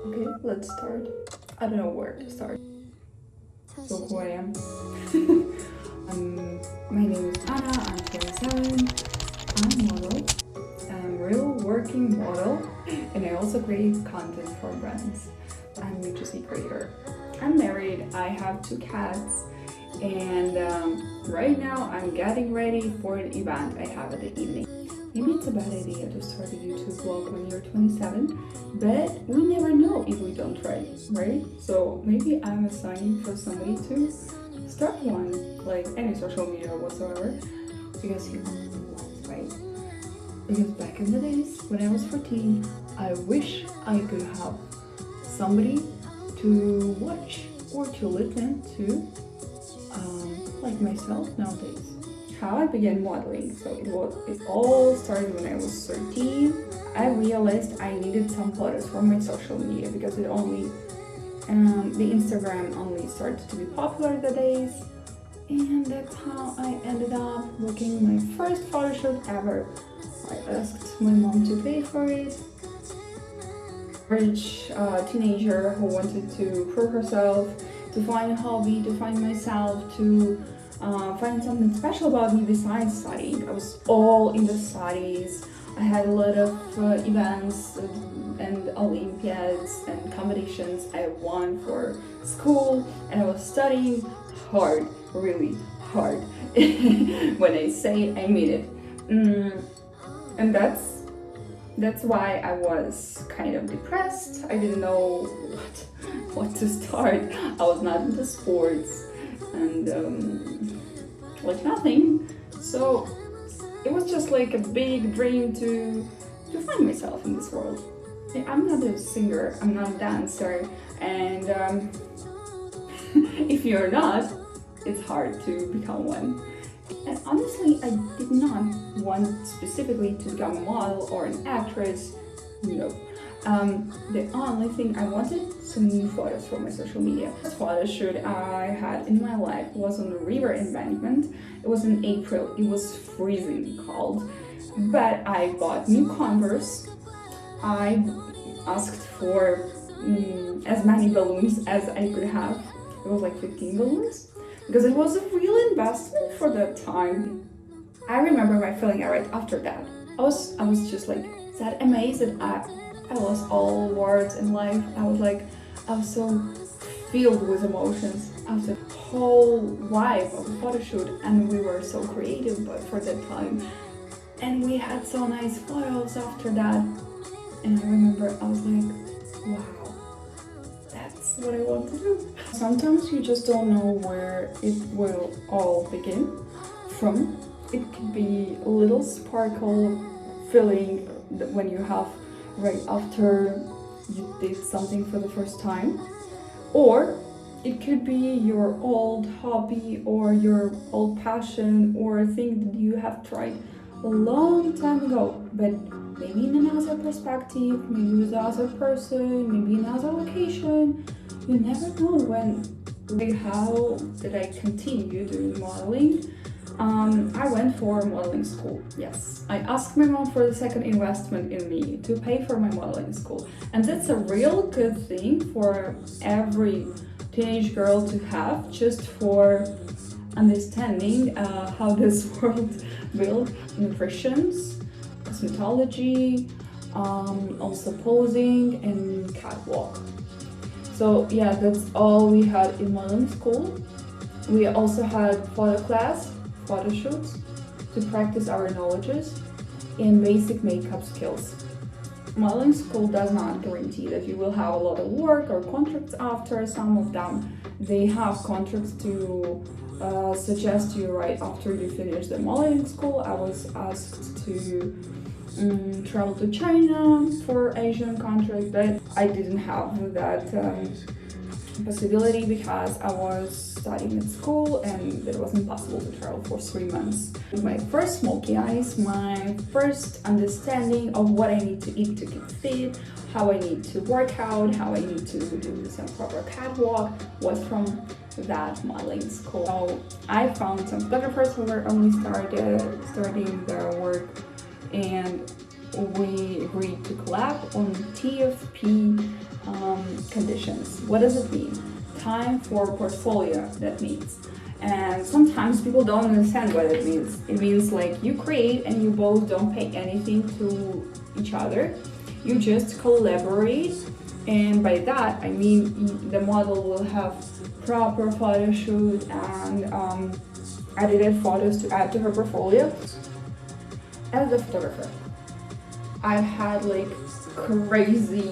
Okay, let's start. I don't know where to start. So who I am? My name is Anna, I'm 27, I'm a model, I'm a real working model, and I also create content for brands. I'm a UGC creator. I'm married, I have 2 cats, and right now I'm getting ready for an event I have at the evening. Maybe it's a bad idea to start a YouTube vlog when you're 27, but we never know if we don't try, right? So maybe I'm a sign for somebody to start one, like any social media whatsoever, because you don't know what's right. Because back in the days, when I was 14, I wish I could have somebody to watch or to listen to, like myself nowadays. How I began modeling. So it all started when I was 13. I realized I needed some photos for my social media because the Instagram only started to be popular the days, and that's how I ended up booking my first photo shoot ever. I asked my mom to pay for it. Rich teenager who wanted to prove herself, to find a hobby, to find myself, to find something special about me besides studying. I was all in the studies. I had a lot of events and Olympiads and competitions I won for school, and I was studying hard, really hard. When I say I mean it. And that's why I was kind of depressed. I didn't know what to start. I was not into sports and like nothing. So it was just like a big dream to find myself in this world. I'm not a singer, I'm not a dancer, and if you're not, it's hard to become one. And honestly, I did not want specifically to become a model or an actress. No. The only thing I wanted, some new photos for my social media. The first photo shoot I had in my life was on a river embankment. It was in April. It was freezing cold, but I bought new Converse. I asked for as many balloons as I could have. It was like 15 balloons, because it was a real investment for that time. I remember my feeling right after that. I was just like that amazed that I lost all words in life. I was so filled with emotions after the whole vibe of the photo shoot, and we were so creative but for that time. And we had so nice photos after that. And I remember I was like, wow, that's what I want to do. Sometimes you just don't know where it will all begin from. It could be a little sparkle feeling that when you have right after you did something for the first time, or it could be your old hobby or your old passion or a thing that you have tried a long time ago, but maybe in another perspective, maybe with another person, maybe another location. You never know when. How did I continue doing modeling? I went for modeling school, yes. I asked my mom for the second investment in me to pay for my modeling school. And that's a real good thing for every teenage girl to have, just for understanding how this world builds nutritions, cosmetology, also posing and catwalk. So yeah, that's all we had in modeling school. We also had photo class, photo shoots to practice our knowledges and basic makeup skills. Modeling school does not guarantee that you will have a lot of work or contracts after. Some of them, they have contracts to suggest you right after you finish the modeling school. I was asked to travel to China for Asian contract, but I didn't have that possibility because I was studying at school and it wasn't possible to travel for 3 months. My first smoky eyes, my first understanding of what I need to eat to keep fit, how I need to work out, how I need to do some proper catwalk was from that modeling school. So I found some photographers who were only starting their work, and we agreed to collab on TFP conditions. What does it mean? Time for portfolio, that means. And sometimes people don't understand what it means. It means like you create and you both don't pay anything to each other. You just collaborate, and by that I mean the model will have proper photo shoot and edited photos to add to her portfolio. As a photographer, I've had like crazy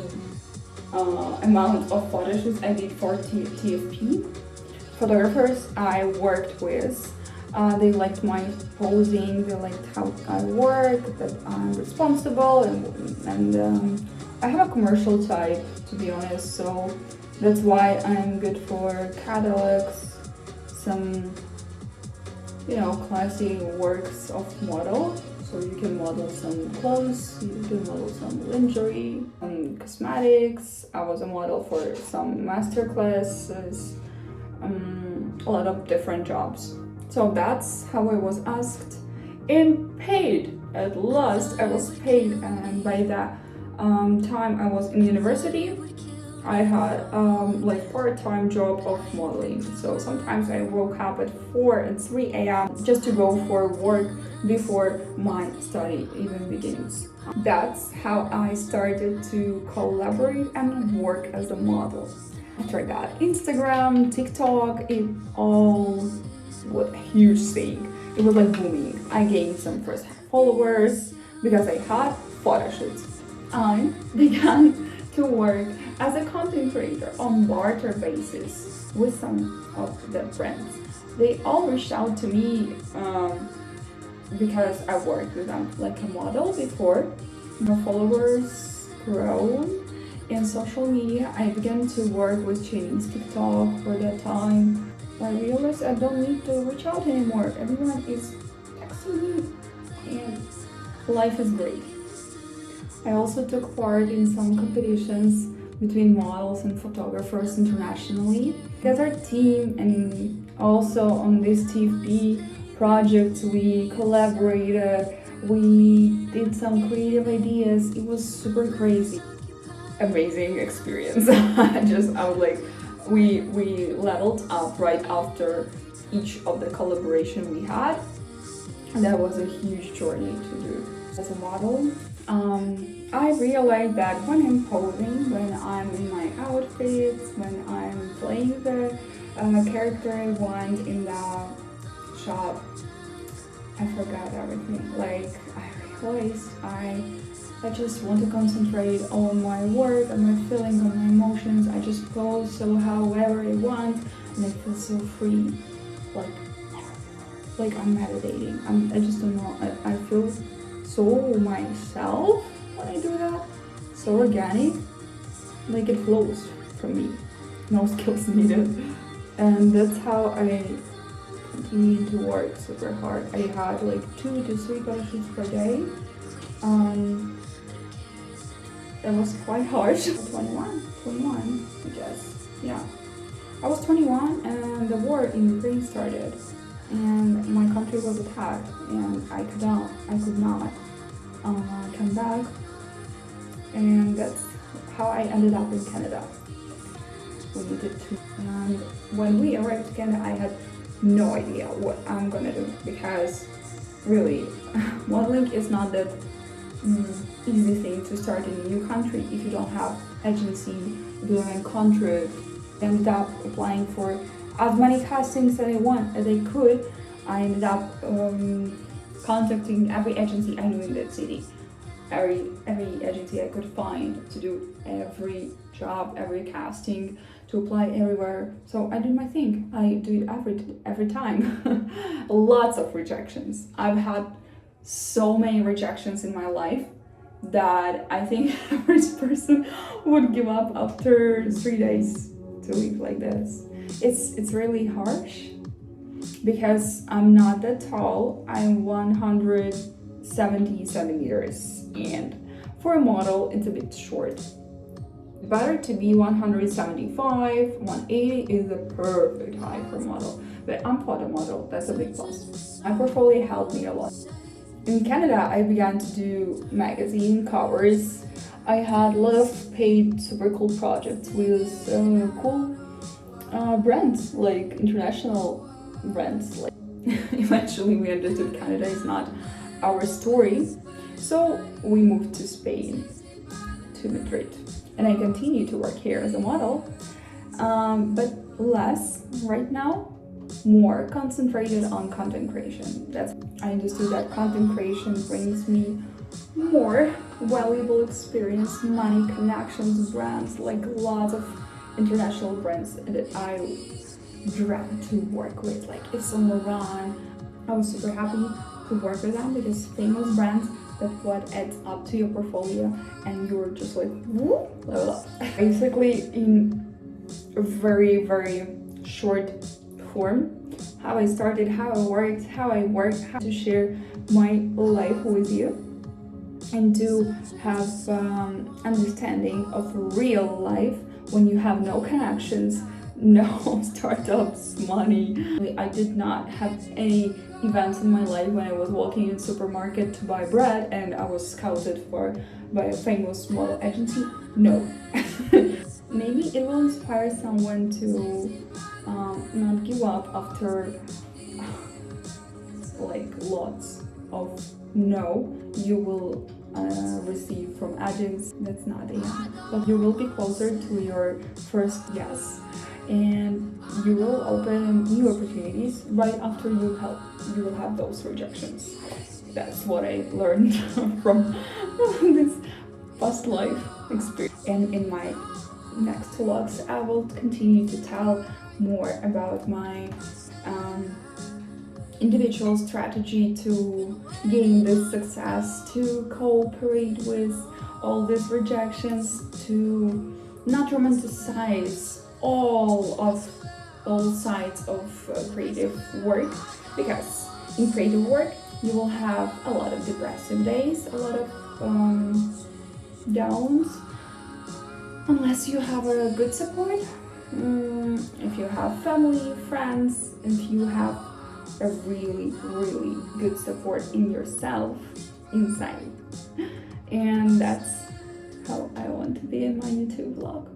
amount of photo shoots I did for TFP. Photographers I worked with, they liked my posing, they liked how I work, that I'm responsible, and I have a commercial type, to be honest, so that's why I'm good for catalogs, some, classy works of model. So you can model some clothes, you can model some lingerie, cosmetics. I was a model for some master classes, a lot of different jobs. So that's how I was asked and paid. At last I was paid, and by that time I was in university. I had like part-time job of modeling. So sometimes I woke up at 4 and 3 a.m. just to go for work before my study even begins. That's how I started to collaborate and work as a model. After that, Instagram, TikTok, it all was a huge thing. It was like booming. I gained some first followers because I had photo shoots. I began to work as a content creator on barter basis with some of the brands. They all reached out to me because I worked with them like a model before. My followers grown in social media. I began to work with Chinese TikTok for that time. I realized I don't need to reach out anymore. Everyone is texting me and life is great. I also took part in some competitions between models and photographers internationally. As our team and also on this TFP project, we collaborated, we did some creative ideas. It was super crazy. Amazing experience. I was like, we leveled up right after each of the collaboration we had. And that was a huge journey to do. As a model, I realized that when I'm posing, when I'm in my outfits, when I'm playing the character I want in the shop, I forgot everything. Like, I realized I just want to concentrate on my work, on my feelings, on my emotions. I just pose so however I want, and I feel so free, like I'm meditating. I just don't know. I feel so myself when I do that, so organic, like it flows from me, no skills needed. And that's how I continued to work super hard. I had like 2 to 3 photo shoots per day. It was quite harsh. 21, I guess, yeah. I was 21 and the war in Ukraine started, and my country was attacked, and I could not come back, and that's how I ended up in Canada. We needed to, and when we arrived in Canada, I had no idea what I'm gonna do, because really, modeling is not that easy thing to start in a new country if you don't have agency, doing a contract. I ended up applying for as many castings that I could. I ended up contacting every agency I knew in that city, every agency I could find to do every job, every casting, to apply everywhere. So I did my thing. I do it every time. Lots of rejections. I've had so many rejections in my life that I think average person would give up after 3 days to live like this. It's really harsh because I'm not that tall. I'm 170 centimeters, and for a model it's a bit short. Better to be 175, 180 is the perfect height for a model, but I'm photo model, that's a big plus. My portfolio helped me a lot. In Canada, I began to do magazine covers. I had a lot of paid super cool projects with cool brands, like international brands. Like eventually we understood Canada is not our story, so we moved to Spain, to Madrid, and I continue to work here as a model, but less right now, more concentrated on content creation. That's I understood that content creation brings me more valuable experience, money, connections, brands, like lots of international brands that I dread to work with, like Yves Saint Laurent. I was super happy to work with them because famous brands, that what adds up to your portfolio, and you're just like woo, level up. Basically, in a very short form, how I started, how I worked, how to share my life with you and to have understanding of real life when you have no connections, no startups, money. I did not have any events in my life when I was walking in supermarket to buy bread and I was scouted for by a famous model agency. No. Maybe it will inspire someone to not give up after like lots of no you will receive from agents. That's not the end, but you will be closer to your first yes, and you will open new opportunities right after you will have those rejections. That's what I learned from this past life experience. And in my next vlogs I will continue to tell more about my individual strategy to gain this success, to cooperate with all these rejections, to not romanticize all sides of creative work, because in creative work you will have a lot of depressive days, a lot of downs, unless you have a good support. If you have family, friends, if you have a really good support in yourself, inside. And that's how I want to be in my YouTube vlog.